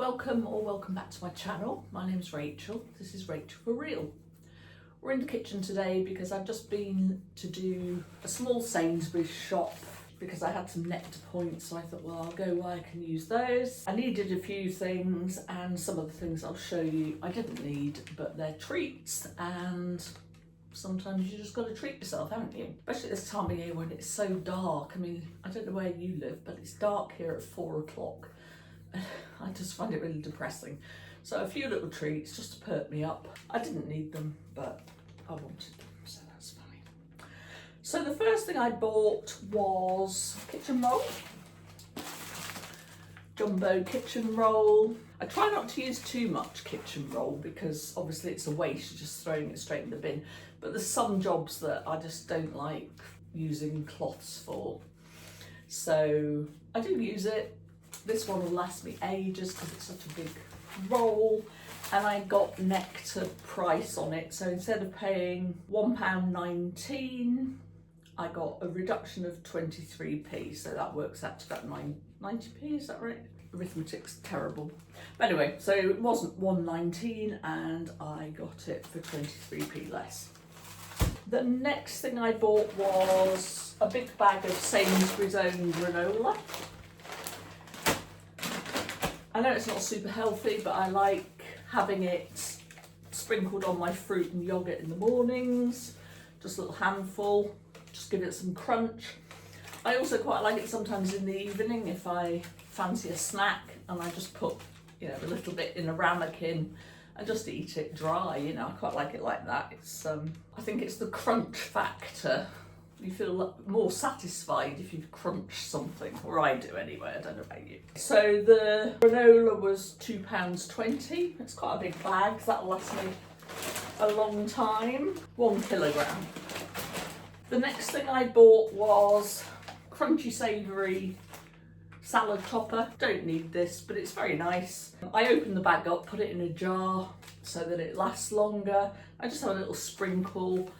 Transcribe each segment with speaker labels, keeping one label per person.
Speaker 1: Welcome back to my channel. My name's Rachel. This is Rachel for Real. We're in the kitchen today because I've just been to do a small Sainsburys shop because I had some nectar points, so I thought, well, I'll go where I can use those. I needed a few things, and some of the things I'll show you I didn't need, but they're treats, and sometimes you just got to treat yourself, haven't you? Especially this time of year when it's so dark. I mean, I don't know where you live, but it's dark here at 4 o'clock. I just find it really depressing. So a few little treats just to perk me up. I didn't need them, but I wanted them, so that's fine. So the first thing I bought was kitchen roll. Jumbo kitchen roll. I try not to use too much kitchen roll because obviously it's a waste, you're just throwing it straight in the bin. But there's some jobs that I just don't like using cloths for. So I do use it. This one will last me ages because it's such a big roll, and I got nectar price on it. So instead of paying £1.19, I got a reduction of 23p. So that works out to about 90p, is that right? Arithmetic's terrible. But anyway, so it wasn't £1.19 and I got it for 23p less. The next thing I bought was a big bag of Sainsburys own granola. I know it's not super healthy, but I like having it sprinkled on my fruit and yoghurt in the mornings, just a little handful, just give it some crunch. I also quite like it sometimes in the evening if I fancy a snack, and I just put, a little bit in a ramekin and just eat it dry. I quite like it like that. It's I think it's the crunch factor. You feel more satisfied if you've crunched something, or I do anyway, I don't know about you. So the granola was £2.20. It's quite a big bag, so that'll last me a long time. 1 kilogram. The next thing I bought was crunchy savoury salad topper. Don't need this, but it's very nice. I opened the bag up, put it in a jar so that it lasts longer. I just have a little sprinkle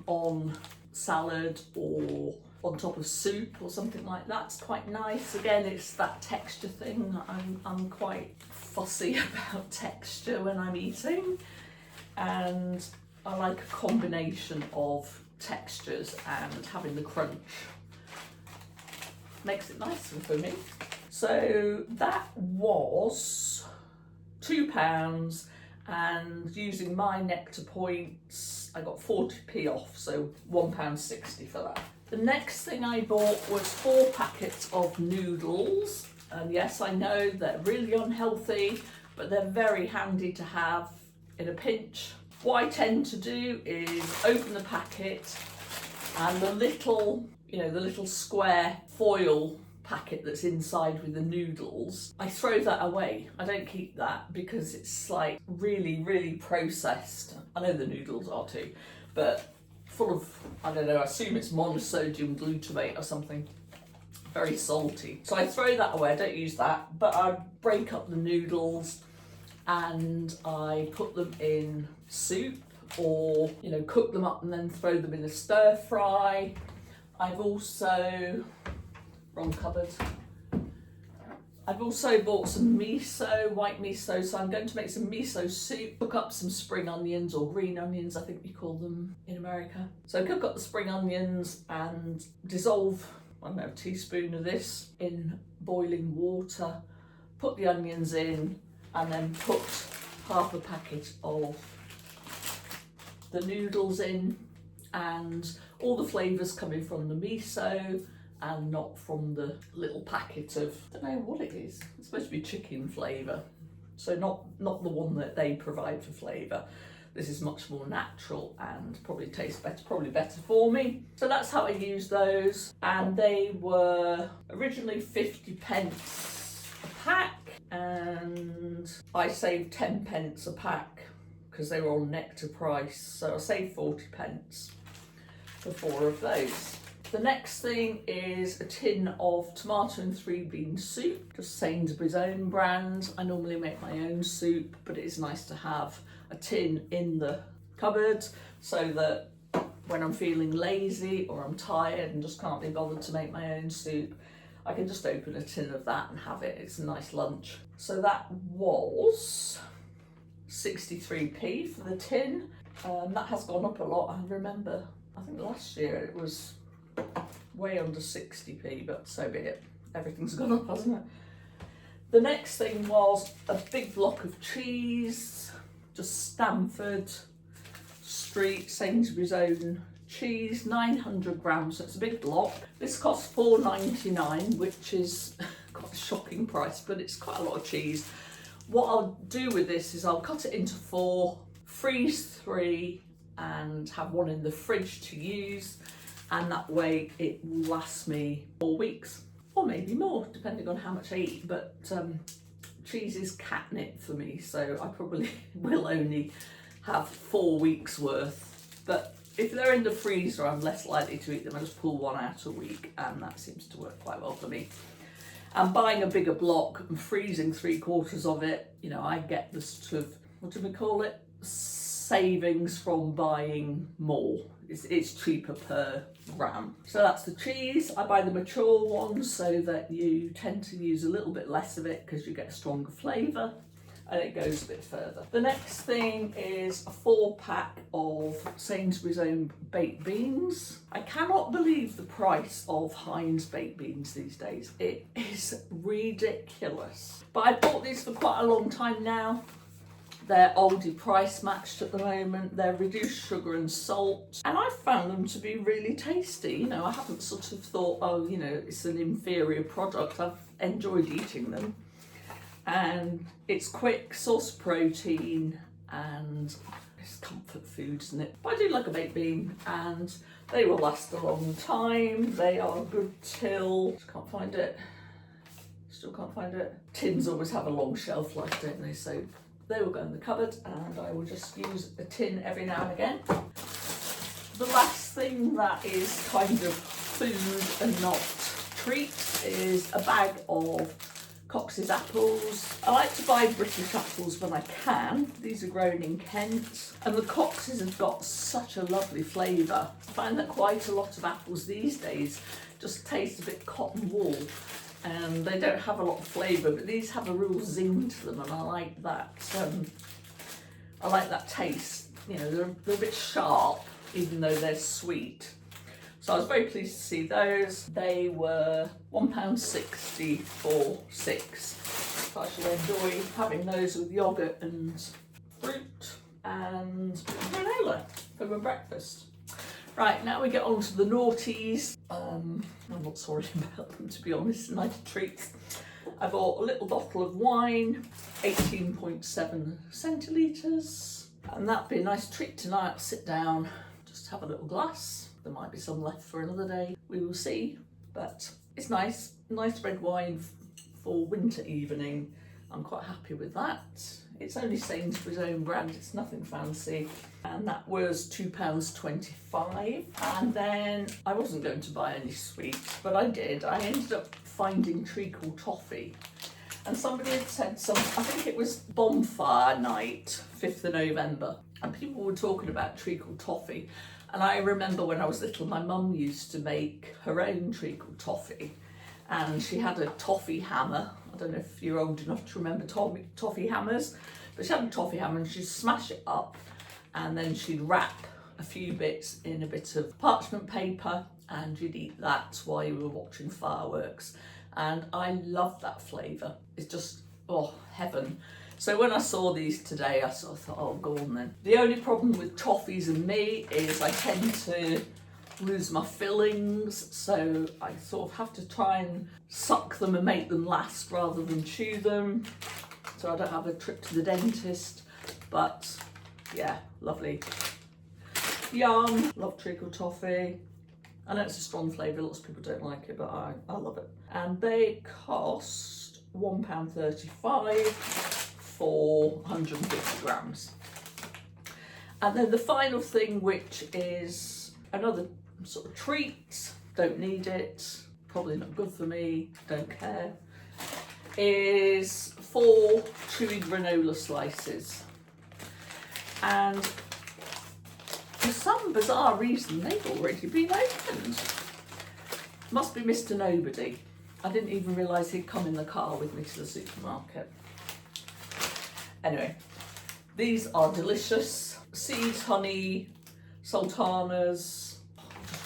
Speaker 1: on salad or on top of soup or something like that. It's quite nice. Again, it's that texture thing. I'm quite fussy about texture when I'm eating, and I like a combination of textures, and having the crunch makes it nicer for me. So that was £2, and using my nectar points I got 40p off, so £1.60 for that. The next thing I bought was 4 packets of noodles, and yes, I know they're really unhealthy, but they're very handy to have in a pinch. What I tend to do is open the packet, and the little square foil packet that's inside with the noodles, I throw that away. I don't keep that because it's like really processed. I know the noodles are too, but full of, I don't know, I assume it's monosodium glutamate or something, very salty. So I throw that away, I don't use that, but I break up the noodles and I put them in soup, or cook them up and then throw them in a stir fry. I've also, wrong cupboard. I've also bought some miso, white miso, so I'm going to make some miso soup. Cook up some spring onions, or green onions, I think you call them in America. So cook up the spring onions and dissolve, a teaspoon of this in boiling water. Put the onions in, and then put half a packet of the noodles in, and all the flavours coming from the miso and not from the little packet of, I don't know what it is. It's supposed to be chicken flavour, so not the one that they provide for flavour. This is much more natural and probably tastes better, probably better for me. So that's how I use those, and they were originally 50p a pack, and I saved 10p a pack because they were on nectar price, so I saved 40p for 4 of those. The next thing is a tin of tomato and 3 bean soup, just Sainsbury's own brand. I normally make my own soup, but it is nice to have a tin in the cupboard so that when I'm feeling lazy or I'm tired and just can't be bothered to make my own soup, I can just open a tin of that and have it. It's a nice lunch. So that was 63p for the tin. That has gone up a lot. I remember, I think last year it was way under 60p, but so be it. Everything's gone up, hasn't it? The next thing was a big block of cheese, just Stamford Street, Sainsburys own cheese, 900 grams, so it's a big block. This costs £4.99, which is quite a shocking price, but it's quite a lot of cheese. What I'll do with this is I'll cut it into 4, freeze 3, and have one in the fridge to use, and that way it will last me 4 weeks, or maybe more, depending on how much I eat. But cheese is catnip for me, so I probably will only have 4 weeks worth. But if they're in the freezer, I'm less likely to eat them. I just pull one out a week, and that seems to work quite well for me. And buying a bigger block and freezing 3/4 of it, you know, I get the sort of, what do we call it? Savings from buying more. It's cheaper per gram. So that's the cheese. I buy the mature ones so that you tend to use a little bit less of it because you get a stronger flavour and it goes a bit further. The next thing is a 4-pack of Sainsburys own baked beans. I cannot believe the price of Heinz baked beans these days. It is ridiculous. But I bought these for quite a long time now. They're Aldi price matched at the moment. They're reduced sugar and salt. And I found them to be really tasty. You know, I haven't sort of thought, oh, you know, it's an inferior product. I've enjoyed eating them. And it's quick, source of protein, and it's comfort food, isn't it? But I do like a baked bean, and they will last a long time. They are good till, can't find it. Still can't find it. Tins always have a long shelf life, don't they? So they will go in the cupboard, and I will just use a tin every now and again. The last thing that is kind of food and not treat is a bag of Cox's apples. I like to buy British apples when I can. These are grown in Kent, and the Cox's have got such a lovely flavour. I find that quite a lot of apples these days just taste a bit cotton wool, and they don't have a lot of flavour, but these have a real zing to them, and I like that. I like that taste. You know, they're a bit sharp, even though they're sweet. So I was very pleased to see those. They were £1.60 for 6. So I shall enjoy having those with yoghurt and fruit and granola for my breakfast. Right, now we get on to the naughties. I'm not sorry about them, to be honest. Nice treats. I bought a little bottle of wine, 18.7 centilitres. And that'd be a nice treat tonight. I'll sit down, just have a little glass. There might be some left for another day. We will see. But it's nice red wine for winter evening. I'm quite happy with that. It's only Sainsburys own brand, it's nothing fancy. And that was £2.25. And then I wasn't going to buy any sweets, but I did. I ended up finding treacle toffee. And somebody had said I think it was bonfire night, 5th of November. And people were talking about treacle toffee. And I remember when I was little, my mum used to make her own treacle toffee. And she had a toffee hammer. I don't know if you're old enough to remember toffee hammers, but she had a toffee hammer and she'd smash it up, and then she'd wrap a few bits in a bit of parchment paper, and you'd eat that while you were watching fireworks. And I love that flavour. It's just, oh, heaven. So when I saw these today, I sort of thought, oh, go on then. The only problem with toffees and me is I tend to lose my fillings, so I sort of have to try and suck them and make them last rather than chew them, so I don't have a trip to the dentist. But yeah, lovely. Yum. Love treacle toffee. I know it's a strong flavour, lots of people don't like it, but I love it. And they cost £1.35 for 150 grams. And then the final thing, which is another sort of treat, don't need it, probably not good for me, don't care, is 4 chewy granola slices. And for some bizarre reason, they've already been opened. Must be Mr. Nobody. I didn't even realise he'd come in the car with me to the supermarket. Anyway, these are delicious. Seeds, honey, sultanas,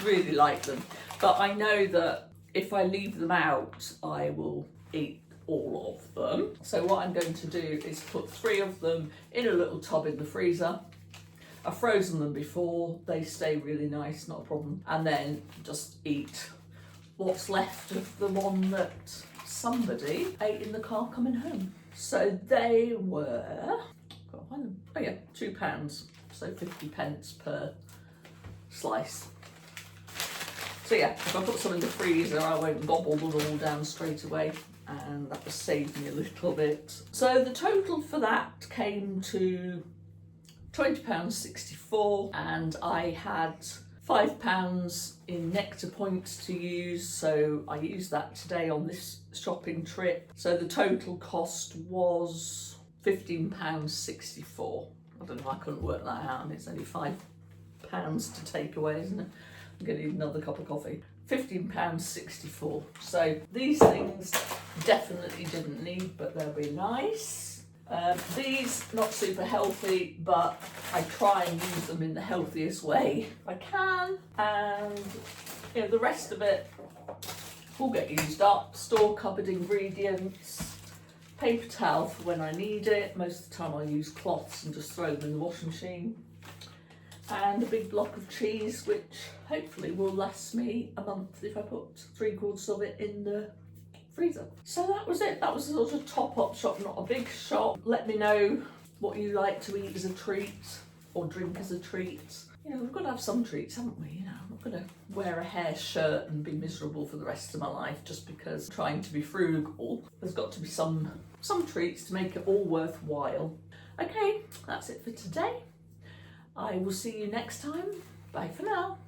Speaker 1: really like them. But I know that if I leave them out, I will eat all of them. So what I'm going to do is put 3 of them in a little tub in the freezer. I've frozen them before, they stay really nice, not a problem. And then just eat what's left of the one that somebody ate in the car coming home. So they were, gotta find them. Oh yeah, £2, so 50p per slice. So yeah, if I put some in the freezer, I won't gobble them all down straight away, and that will save me a little bit. So the total for that came to £20.64, and I had £5 in Nectar points to use, so I used that today on this shopping trip. So the total cost was £15.64. I don't know, I couldn't work that out, and it's only £5 to take away, isn't it? I'm going to need another cup of coffee. £15.64. So these things definitely didn't need, but they'll be nice. These not super healthy, but I try and use them in the healthiest way I can, and you know, the rest of it will get used up. Store cupboard ingredients, paper towel for when I need it. Most of the time I use cloths and just throw them in the washing machine, and a big block of cheese, which hopefully will last me a month if I put 3/4 of it in the freezer. So that was it. That was a sort of top-up shop, not a big shop. Let me know what you like to eat as a treat or drink as a treat. You know, we've got to have some treats, haven't we? You know, I'm not going to wear a hair shirt and be miserable for the rest of my life just because I'm trying to be frugal. There's got to be some treats to make it all worthwhile. Okay, that's it for today. I will see you next time. Bye for now.